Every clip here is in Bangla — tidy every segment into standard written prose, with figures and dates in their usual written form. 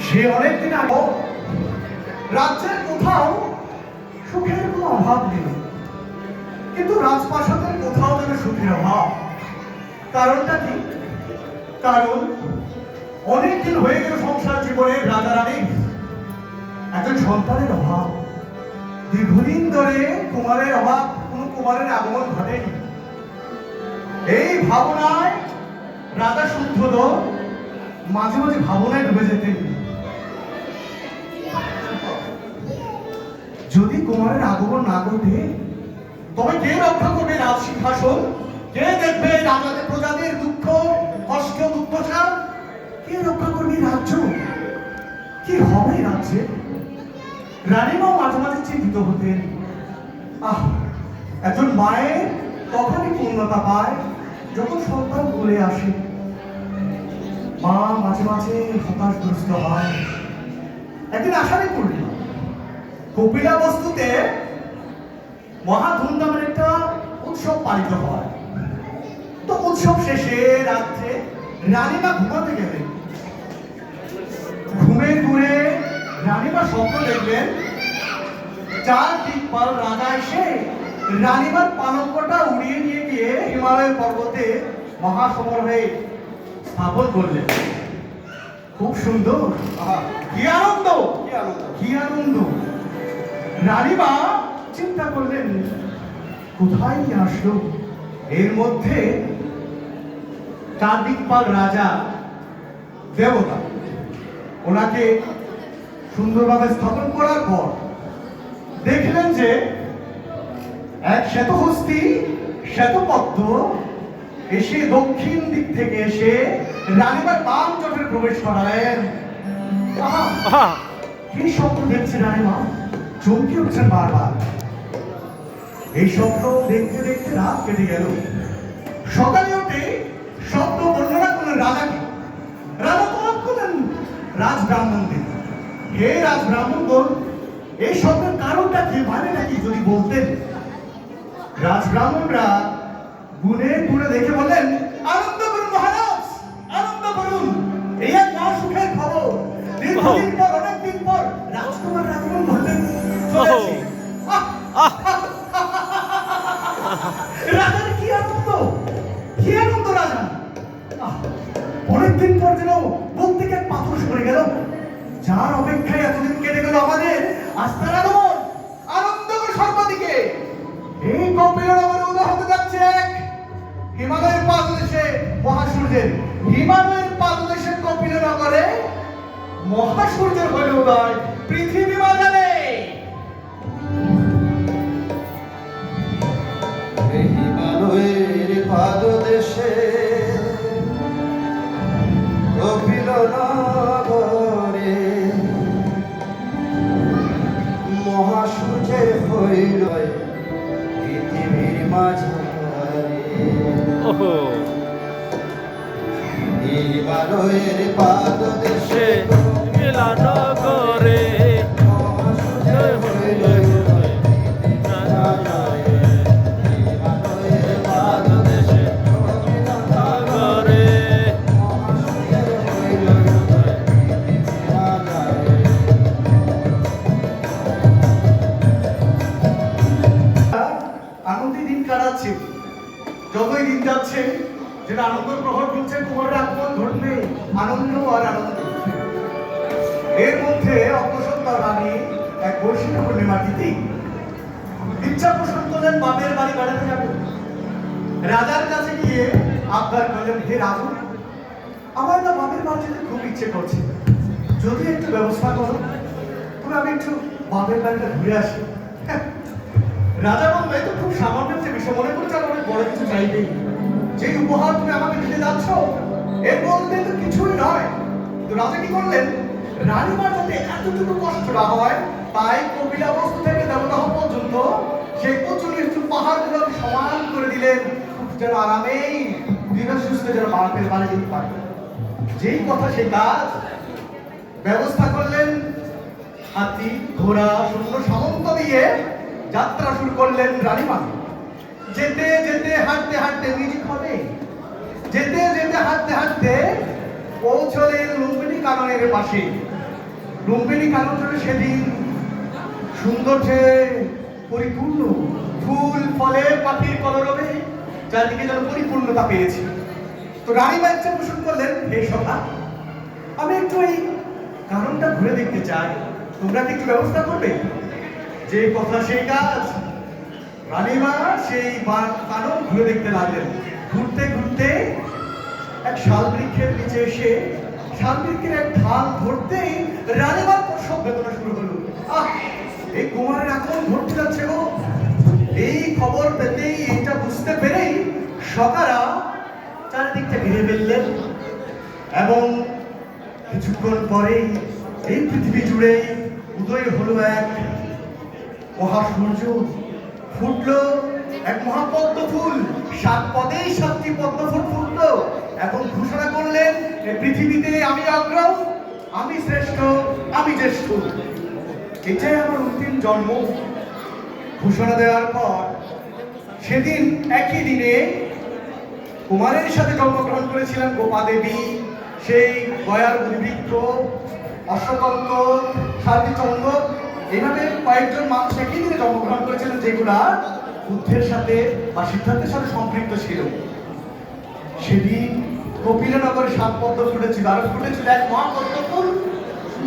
সে অনেকদিন আগে রাজ্যের কোথাও সুখের কোনো অভাব নেই, কিন্তু রাজপ্রাসাদের কোথাও যেন সুখের অভাব। কারণটা কি? কারণ অনেকদিন হয়ে গেল সংসার জীবনে রাজা রানীর একজন সন্তানের অভাব। দীর্ঘদিন ধরে কুমারের অভাব, কোন কুমারের আগমন ঘটেনি। এই ভাবনায় রাজা শুদ্ধোদন মাঝে মাঝে ভাবনায় ডুবে যেতেন। যদি কুমারের আগমন না ঘটে তবে কে রক্ষা করবে রাজ সিংহাসন? কে দেখবে রাজাদের প্রজাদের দুঃখ কষ্ট দুর্দশা? কে রক্ষা করবে রাজ্য? কি হবে রাজ্যে? রানীমাও মাঝে মাঝে চিন্তিত হতেন। একজন মায়ের তখনই পূর্ণতা পায় যখন সন্তান বলে আসে। মা মাঝে মাঝে হতাশগ্রস্ত হয়। একদিন আষাঢ়ে পূর্ণিমা, কপিলাবস্তুতে মহা ধুমধামের একটা উৎসব পালিত হয়। তো উৎসব শেষে রাত্রে রানীমা ঘুমাতে গেলেন। ঘুমের ঘুরে রানীমা স্বপ্ন দেখলেন, চার দিকপাল রাজা এসে রানীমার পালঙ্কটা উড়িয়ে নিয়ে গিয়ে হিমালয় পর্বতে মহাসমারোহে স্থাপন করলেন। খুব সুন্দর, কি আনন্দ, কি আনন্দ! রানীমা চিন্তা করলেন, কোথায় আসলো? এর মধ্যে চার দিকপাল রাজা দেবতা ওনাকে সুন্দরভাবে স্থাপন করার পর দেখলেন যে এক শ্বেতহস্তি শ্বেতপদ্ম এসে দক্ষিণ দিক থেকে এসে রানীমার বাম চোখে প্রবেশ করালেন। কি স্বপ্ন দেখছে রানীমা, চমকে উঠছেন বারবার। এই স্বপ্ন দেখতে দেখতে রাত কেটে গেল। সকালে উঠে স্বপ্ন বর্ণনা করলেন রাজাকে। রাজা তলব করলেন রাজ ব্রাহ্মণদের, হে রাজ ব্রাহ্মণগণ, এই স্বপ্নের কারণটা কি, মানেটা কি যদি বলতেন। রাজ ব্রাহ্মণরা গুনে গুনে দেখে বলেন, আনন্দ করুন মহারাজ, আনন্দ করুন, এই এক মহা সুখের খবর। দীর্ঘদিন পর, অনেকদিন পর রাজকুমার আগমন ঘটলেন। রাজার কি আনন্দ, কি আনন্দ রাজা! অনেকদিন পর যেন বুক থেকে পাথর সরে গেল। যার অপেক্ষায় এতদিন কেটে গেল আমাদের, আজ তার আগমন, আনন্দ করে সর্বদিকে। এই কপিলের আমার উদয় হতে যাচ্ছে এক হিমালয়ের পাদদেশে মহাসূর্যের, হিমালয়ের পাদদেশে কপিলের নগরে মহাসূর্যের হইল উদয়, পৃথিবী বাজারে। হিমালয়ের পাদদেশে কপিল নগরে মহাসূর্যের হইল পৃথিবীর মাঝারে। হিমালয়ের পাদদেশে কপিল নগরে মহাসূর্যের হইল যতই দিন যাচ্ছে যেটা আনন্দ প্রহর চলছে, কুমারের আগমন ঘটবে। আনন্দ আর আনন্দ। এর মধ্যে অগ্রসর রানী এক বর্ষিকা পূর্ণিমার তিথি ইচ্ছা পোষণ করলেন বাপের বাড়ি বেড়াতে যাবে। রাজার কাছে গিয়ে আবদার করলেন, হে রাজু, আমার না বাপের বাড়ি যেতে খুব ইচ্ছে করছে, যদি একটু ব্যবস্থা করো তবে আমি একটু বাপের বাড়িটা ঘুরে আসি। রাজা বলবে, তো খুব সামান্য একটা বিষয় মনে করছে, আর অনেক বড় কিছু চাইবেই। যে উপহার তুমি আমাকে দিতে যাচ্ছ এর মধ্যে তো কিছুই নয়। তো রাজা কি করলেন, রানীমার যাতে এতটুকু কষ্ট না হয় তাই কপিলাবস্তু থেকে দেবদাহ পর্যন্ত সেই প্রচুর একটু পাহাড়গুলো সমান করে দিলেন, যেন আরামেই দীর্ঘ সুস্থ যেন বাপের বাড়ি যেতে পারে। যেই কথা সেই কাজ। ব্যবস্থা করলেন, হাতি ঘোড়া শূন্য সামন্ত দিয়ে যাত্রা শুরু করলেন রানীমা। যেতে যেতে হাঁটতে হাঁটতে মিউজিক হবে, যেতে যেতে হাঁটতে হাঁটতে পৌঁছলেন লুম্বিনী কাননের পাশে। লুম্বিনী কানন সেদিন সৌন্দর্যে পরিপূর্ণ, ফুল ফলে পাখির কলরবে চারদিকে যেন পরিপূর্ণতা পেয়েছে। তো রানীমা ইচ্ছা পোষণ করলেন, হে সখা, আমি একটু এই কারণটা ঘুরে দেখতে চাই, তোমরা কি একটু ব্যবস্থা করবে? যে কথা সেই কাজ। রানীমা সেই কারণ ঘুরে দেখতে লাগলেন। ঘুরতে ঘুরতে এক শাল বৃক্ষের নিচে এসে শাল বৃক্ষের এক ঢাল ধরতেই রানীমার প্রসব বেদনা শুরু হলো। এই কুমারের এখন ঘটতে যাচ্ছে গো। এই খবর পেতেই, এইটা বুঝতে পেরেই সকারা চারিদিকটা ঘিরে ফেললেন এবং কিছুক্ষণ পরেই এই পৃথিবী জুড়ে উদয় হলো এক মহাসূর্য। ফুটলো এক মহাপদ্ম ফুল, 7 পদেই 7টি পদ্ম ফুল ফুটলো এবং ঘোষণা করলেন, এই পৃথিবীতে আমি অগ্র, আমি শ্রেষ্ঠ, আমি জ্যেষ্ঠ, এটাই আমার অন্তিম জন্ম। ঘোষণা দেওয়ার পর সেদিন একই দিনে কুমারের সাথে জন্মগ্রহণ করেছিলেন গোপা দেবী, সেই গয়ার বৃক্ষ, অশ্বকল্প, শান্তিচন্দ্র, এইভাবে কয়েকজন মানুষ একই দিনে জন্মগ্রহণ করেছিলেন, যেগুলা বুদ্ধের সাথে বা সিদ্ধান্তের সাথে সম্পৃক্ত ছিল। সেদিন কপিলনগরে 7 পদ্ম ফুটেছিল, আর ফুটেছিল এক মহাপদ্ম ফুল,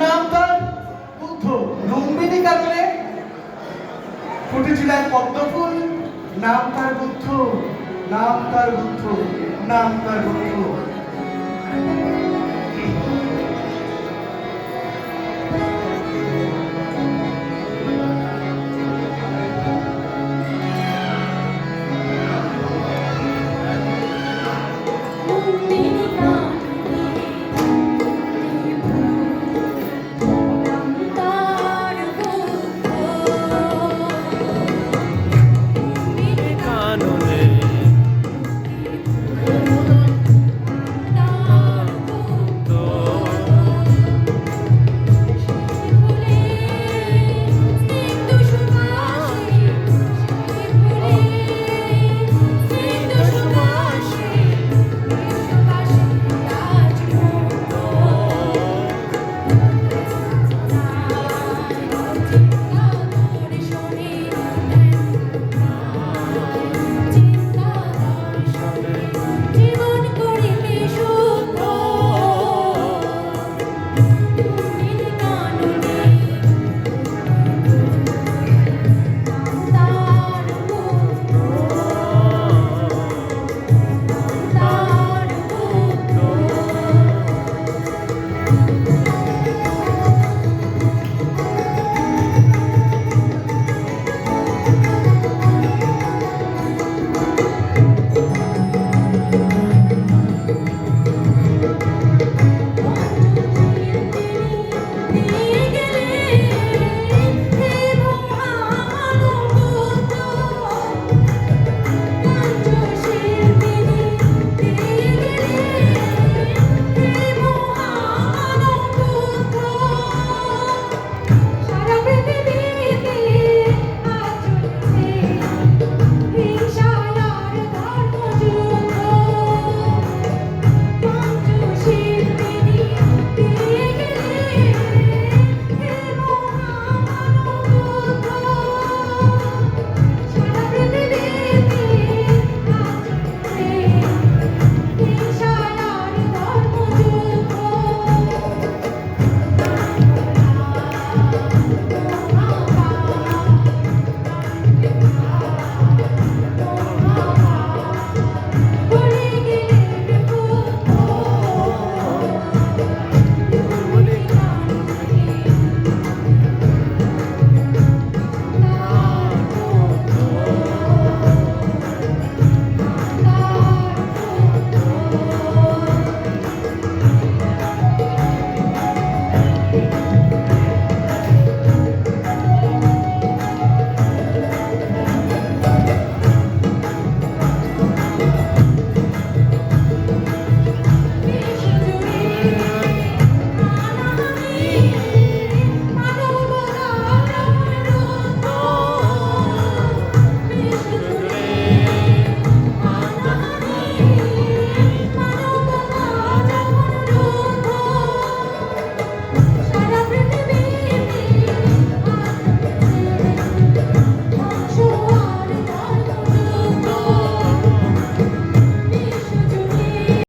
নাম তার বুদ্ধ। লুম্বিনী কাননে ফুটেছিল এক পদ্ম ফুল, নাম তার বুদ্ধ, নাম তার বুদ্ধ, নাম তার বুদ্ধ।